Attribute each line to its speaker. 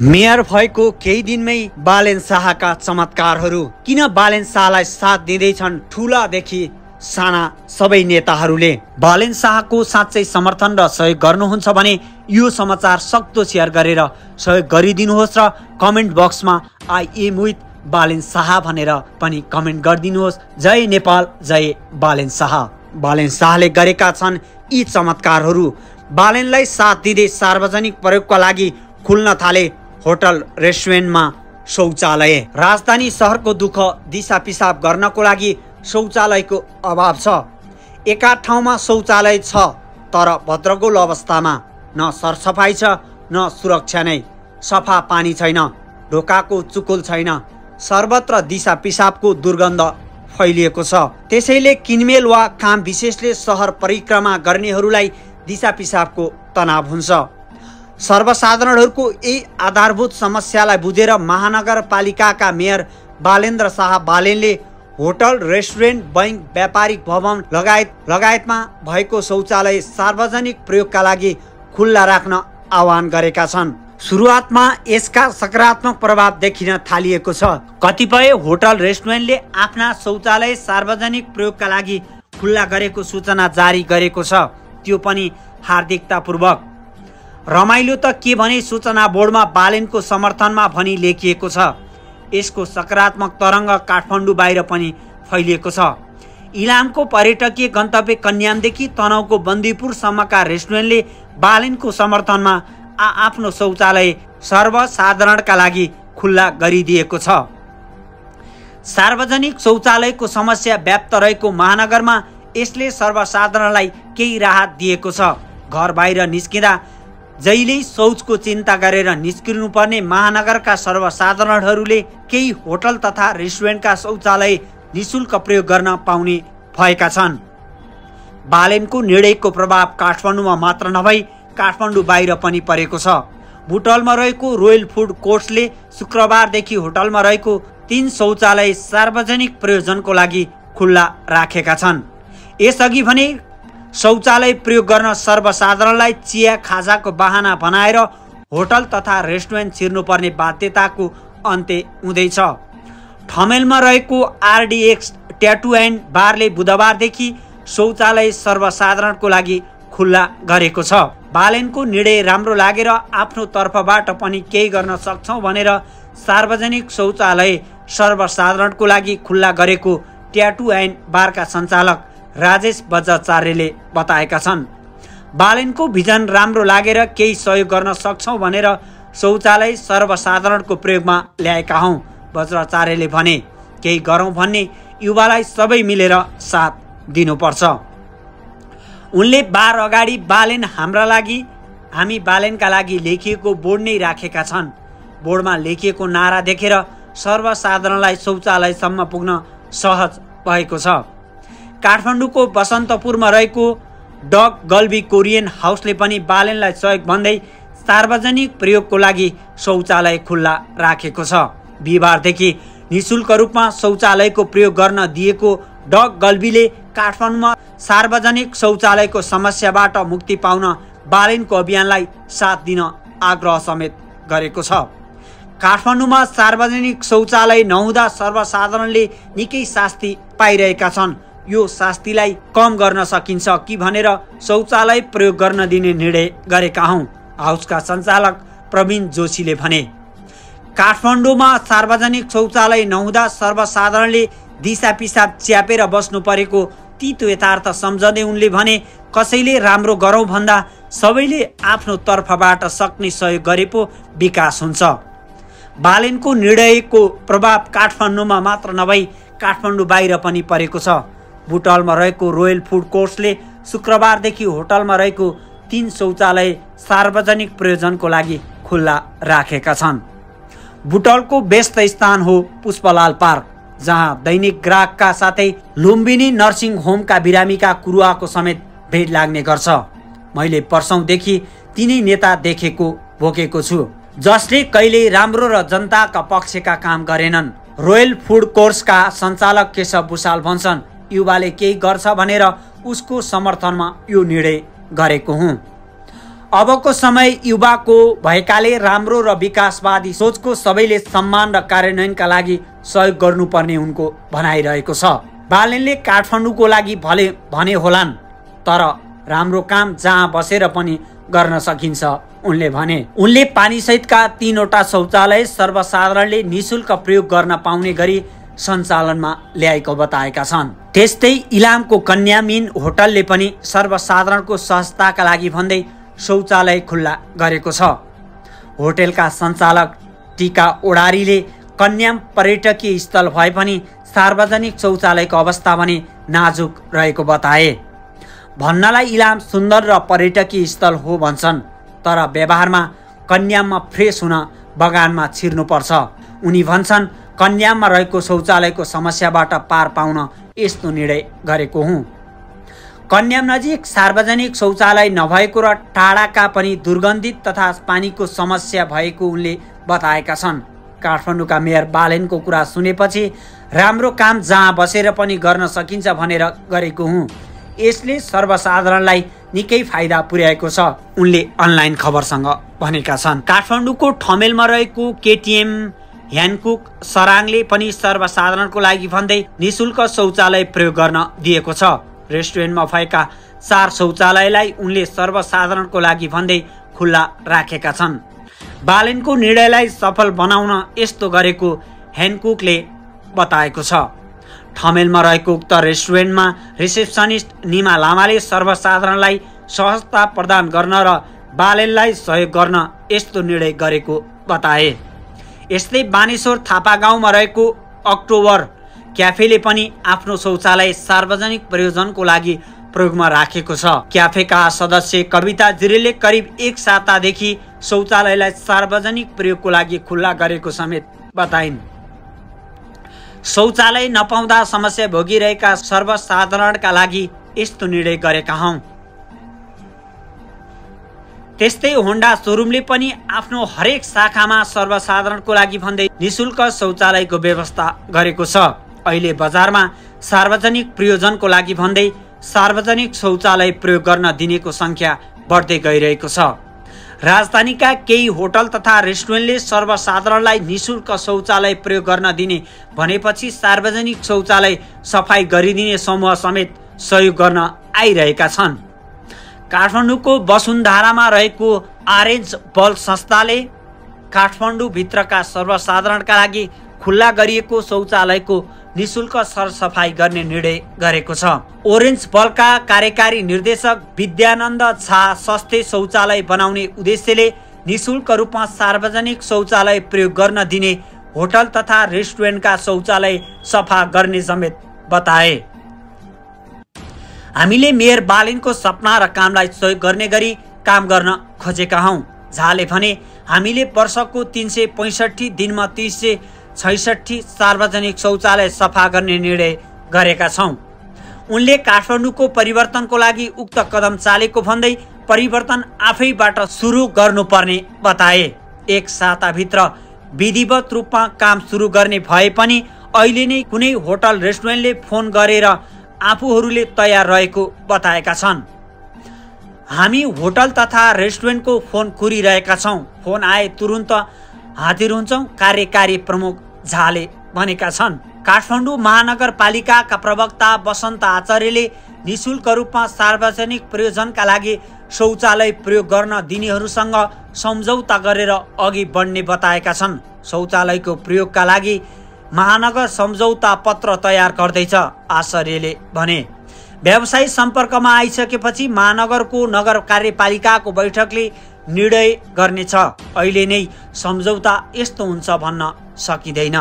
Speaker 1: Mayor भएको केही दिनमै बालेन शाहका चमत्कारहरू। किन बालेन शाहलाई साथ दिँदैछन् ठूलादेखि साना सबै नेताहरूले? बालेन शाहको साँच्चै समर्थन र सहयोग गर्नुहुन्छ भने यो समाचार सक्दो शेयर गरेर सहयोग गरिदिनुहोस् र कमेन्ट बक्समा I am with Balen Shah भनेर पनि कमेन्ट गरिदिनुहोस्। जय नेपाल, जय बालेन शाह। बालेन शाहले गरेका छन् यी चमत्कारहरू। बालेनलाई साथ दिँदै सार्वजनिक प्रयोगका लागि खुल्न थाले होटल रेस्टुरेन्टमा शौचालय। राजधानी सहरको दुःख दिशा पिसाब गर्नको लागि शौचालयको अभाव छ। एकाध ठाउँमा शौचालय छ तर भद्रगोल अवस्थामा। न सरसफाइ छ न सुरक्षा नै। सफा पानी छैन, ढोकाको चुकुल छैन, सर्वत्र दिशा पिसाबको दुर्गन्ध फैलिएको छ। त्यसैले किनमेल वा काम विशेषले सहर परिक्रमा गर्नेहरूलाई दिशा पिसाबको तनाव हुन्छ। सर्वसाधारणहरूको यही आधारभूत समस्यालाई बुझेर महानगरपालिकाका मेयर बालेन्द्र शाह बालेनले होटल, रेस्टुरेन्ट, बैंक, व्यापारिक भवन लगायतमा भएको शौचालय सार्वजनिक प्रयोगका लागि खुल्ला राख्न आह्वान गरेका छन्। सुरुवातमा यसका सकारात्मक प्रभाव देखिन थालिएको छ। कतिपय होटल, रेस्टुरेन्टले आफ्ना शौचालय सार्वजनिक प्रयोगका लागि खुल्ला गरेको सूचना जारी गरेको छ, त्यो पनि हार्दिकतापूर्वक। रमाइलो त के भने सूचना बोर्डमा बालेनको समर्थनमा भनी लेखिएको छ। यसको सकारात्मक तरङ्ग काठमाडौँ बाहिर पनि फैलिएको छ। इलामको पर्यटकीय गन्तव्य कन्यामदेखि तनहुँको बन्दीपुरसम्मका रेस्टुरेन्टले बालेनको समर्थनमा आफ्नो शौचालय सर्वसाधारणका लागि खुल्ला गरिदिएको छ। सार्वजनिक शौचालयको समस्या व्याप्त रहेको महानगरमा यसले सर्वसाधारणलाई केही राहत दिएको छ। घर बाहिर निस्किँदा जहिल्यै शौचको चिन्ता गरेर निस्किनुपर्ने महानगरका सर्वसाधारणहरूले केही होटल तथा रेस्टुरेन्टका शौचालय निशुल्क प्रयोग गर्न पाउने भएका छन्। बालेनको निर्णयको प्रभाव काठमाडौँमा मात्र नभई काठमाडौँ बाहिर पनि परेको छ। बुटवलमा रहेको रोयल फुड कोर्ट्सले शुक्रबारदेखि होटलमा रहेको 3 शौचालय सार्वजनिक प्रयोजनको लागि खुल्ला राखेका छन्। यसअघि भने शौचालय प्रयोग गर्न सर्वसाधारणलाई चिया खाजाको बहाना बनाएर होटल तथा रेस्टुरेन्ट छिर्नुपर्ने बाध्यताको अन्त्य हुँदैछ। ठमेलमा रहेको आरडीएक्स ट्याटू एन्ड बारले बुधबारदेखि शौचालय सर्वसाधारणको लागि खुल्ला गरेको छ। बालेनको निर्णय राम्रो लागेर आफ्नो तर्फबाट पनि केही गर्न सक्छौँ भनेर सार्वजनिक शौचालय सर्वसाधारणको लागि खुल्ला गरेको ट्याटू एन्ड बारका सञ्चालक राजेश बज्राचार्यले बताएका छन्। बालेनको भिजन राम्रो लागेर केही सहयोग गर्न सक्छौँ भनेर शौचालय सर्वसाधारणको प्रयोगमा ल्याएका हौँ, बज्राचार्यले भने। केही गरौँ भन्ने युवालाई सबै मिलेर साथ दिनुपर्छ। उनले बार अगाडि बालेन हाम्रा लागि, हामी बालेनका लागि लेखिएको बोर्ड नै राखेका छन्। बोर्डमा लेखिएको नारा देखेर सर्वसाधारणलाई शौचालयसम्म पुग्न सहज भएको छ। काठमाडौँको बसन्तपुरमा रहेको डग गल्बी कोरियन हाउसले पनि बालेनलाई सहयोग भन्दै सार्वजनिक प्रयोगको लागि शौचालय खुल्ला राखेको छ। बिहिबारदेखि निशुल्क रूपमा शौचालयको प्रयोग गर्न दिएको डग गल्बीले काठमाडौँमा सार्वजनिक शौचालयको समस्याबाट मुक्ति पाउन बालेनको अभियानलाई साथ दिन आग्रह समेत गरेको छ। काठमाडौँमा सार्वजनिक शौचालय नहुँदा सर्वसाधारणले निकै शास्ति पाइरहेका छन्। यो शास्तिलाई कम गर्न सकिन्छ कि भनेर शौचालय प्रयोग गर्न दिने निर्णय गरेका हौँ, हाउसका सञ्चालक प्रवीण जोशीले भने। काठमाडौँमा सार्वजनिक शौचालय नहुँदा सर्वसाधारणले दिशा पिसाब च्यापेर बस्नु परेको तितो यथार्थ सम्झँदै उनले भने, कसैले राम्रो गरौँ भन्दा सबैले आफ्नो तर्फबाट सक्ने सहयोग गरे पो विकास हुन्छ। बालेनको निर्णयको प्रभाव काठमाडौँमा मात्र नभई काठमाडौँ बाहिर पनि परेको छ। बुटवलमा रहेको रोयल फुड कोर्ट्सले शुक्रबारदेखि होटलमा रहेको 3 शौचालय सार्वजनिक प्रयोजनको लागि खुल्ला राखेका छन्। बुटवलको व्यस्त स्थान हो पुष्पलाल पार्क, जहाँ दैनिक ग्राहकका साथै लुम्बिनी नर्सिङ होमका बिरामीका कुरुवाको समेत भेट लाग्ने गर्छ। मैले वर्षौंदेखि तिनै नेता देखेको भोगेको छु, जसले कहिल्यै राम्रो र जनताका पक्षका काम गरेनन्। रोयल फुड कोर्ट्सका सञ्चालक केशव भुषाल भन्छन्, युवाले केही गर्छ भनेर उसको समर्थनमा यो निर्णय गरेको हुँ। अबको समय युवाको भएकाले राम्रो र विकासवादी सोचको सबैले सम्मान र कार्यान्वयनका लागि सहयोग गर्नुपर्ने उनको भनाइरहेको छ। बालेनले काठमाडौँको लागि भले भने होलान्, तर राम्रो काम जहाँ बसेर पनि गर्न सकिन्छ उनले भने। उनले पानीसहितका 3वटा शौचालय सर्वसाधारणले निशुल्क प्रयोग गर्न पाउने गरी सञ्चालनमा ल्याएको बताएका छन्। त्यस्तै इलामको कन्यामीन होटलले पनि सर्वसाधारणको सहजताका लागि भन्दै शौचालय खुल्ला गरेको छ। होटलका सञ्चालक टीका ओडारीले कन्याम पर्यटकीय स्थल भए पनि सार्वजनिक शौचालयको अवस्था भने नाजुक रहेको बताए। भन्नलाई इलाम सुन्दर र पर्यटकीय स्थल हो भन्छन्, तर व्यवहारमा कन्याममा फ्रेस हुन बगानमा छिर्नुपर्छ। उनी भन्छन्, कन्याममा रहेको शौचालयको समस्याबाट पार पाउन यस्तो निर्णय गरेको हुँ। कन्याम नजिक सार्वजनिक शौचालय नभएको र टाढाका पनि दुर्गन्धित तथा पानीको समस्या भएको उनले बताएका छन्। काठमाडौँका मेयर बालेनको कुरा सुनेपछि राम्रो काम जहाँ बसेर पनि गर्न सकिन्छ भनेर गरेको हुँ। यसले सर्वसाधारणलाई निकै फाइदा पुर्याएको छ, उनले अनलाइन खबरसँग भनेका छन्। काठमाडौँको ठमेलमा रहेको केटिएम ह्यान्कुक सराङले पनि सर्वसाधारणको लागि भन्दै निशुल्क शौचालय प्रयोग गर्न दिएको छ। रेस्टुरेन्टमा भएका 4 शौचालयलाई उनले सर्वसाधारणको लागि भन्दै खुल्ला राखेका छन्। बालेनको निर्णयलाई सफल बनाउन यस्तो गरेको ह्यान्कुकले बताएको छ। ठमेलमा रहेको उक्त रेस्टुरेन्टमा रिसेप्सनिस्ट निमा लामाले सर्वसाधारणलाई सहजता प्रदान गर्न र बालेनलाई सहयोग गर्न यस्तो निर्णय गरेको बताए। यस्तै बानेश्वर थापा गाउँमा रहेको अक्टोबर क्याफेले पनि आफ्नो शौचालय सार्वजनिक प्रयोजनको लागि प्रयोगमा राखेको छ। क्याफेका सदस्य कविता जिरेलले करिब 1 सातादेखि शौचालयलाई सार्वजनिक प्रयोगको लागि खुल्ला गरेको समेत बताइन्। शौचालय नपाउँदा समस्या भोगिरहेका सर्वसाधारणका लागि यस्तो निर्णय गरेका हौं। त्यस्तै होन्डा सोरुमले पनि आफ्नो हरेक शाखामा सर्वसाधारणको लागि भन्दै निशुल्क शौचालयको व्यवस्था गरेको छ। अहिले बजारमा सार्वजनिक प्रयोजनको लागि भन्दै सार्वजनिक शौचालय प्रयोग गर्न दिनेको संख्या बढ्दै गइरहेको छ। राजधानीका केही होटल तथा रेस्टुरेन्टले सर्वसाधारणलाई निशुल्क शौचालय प्रयोग गर्न दिने भनेपछि सार्वजनिक शौचालय सफाई गरिदिने समूह समेत सहयोग गर्न आइरहेका छन्। काठमाडौँको वसुन्धरामा रहेको ऑरेन्ज बल्ब संस्थाले काठमाडौँ भित्रका सर्वसाधारणका लागि खुल्ला गरिएको शौचालयको निशुल्क सरसफाई गर्ने निर्णय गरेको छ। ओरेन्ज बल्बका कार्यकारी निर्देशक विद्यानन्द झा सस्ते शौचालय बनाउने उद्देश्यले निशुल्क रूपमा सार्वजनिक शौचालय प्रयोग गर्न दिने होटल तथा रेस्टुरेन्टका शौचालय सफा गर्ने समेत बताए। हामीले मेयर बालेनको सपना र कामलाई सहयोग गर्ने गरी काम गर्न खोजेका हौं। झाले भने हामीले वर्षको 365 दिनमा 366 सार्वजनिक शौचालय सफा गर्ने निर्णय गरेका छौं। उनले काठमाडौँको परिवर्तनको लागि उक्त कदम चालेको भन्दै परिवर्तन आफैबाट सुरु गर्नुपर्ने बताए। 1 साताभित्र विधिवत रूपमा काम सुरु गर्ने भए पनि अहिले नै कुनै होटल रेस्टुरेन्टले फोन गरेर आफूहरूले तयार रहेको बताएका छन्। हामी होटल तथा रेस्टुरेन्टको फोन कुरिरहेका छौं। फोन आए तुरुन्त हाजिर हुन्छौं, कार्यकारी प्रमुख झाले भनेका छन्। काठमाडौँ महानगरपालिकाका प्रवक्ता वसन्त आचार्यले निशुल्क रूपमा सार्वजनिक प्रयोजनका लागि शौचालय प्रयोग गर्न दिनेहरूसँग सम्झौता गरेर अघि बढ्ने बताएका छन्। शौचालयको प्रयोगका लागि महानगर सम्झौता पत्र तयार गर्दैछ आचार्यले भने। व्यवसायी सम्पर्कमा आइसकेपछि महानगरको नगर कार्यपालिकाको बैठकले निर्णय गर्नेछ। अहिले नै सम्झौता यस्तो हुन्छ भन्न सकिँदैन।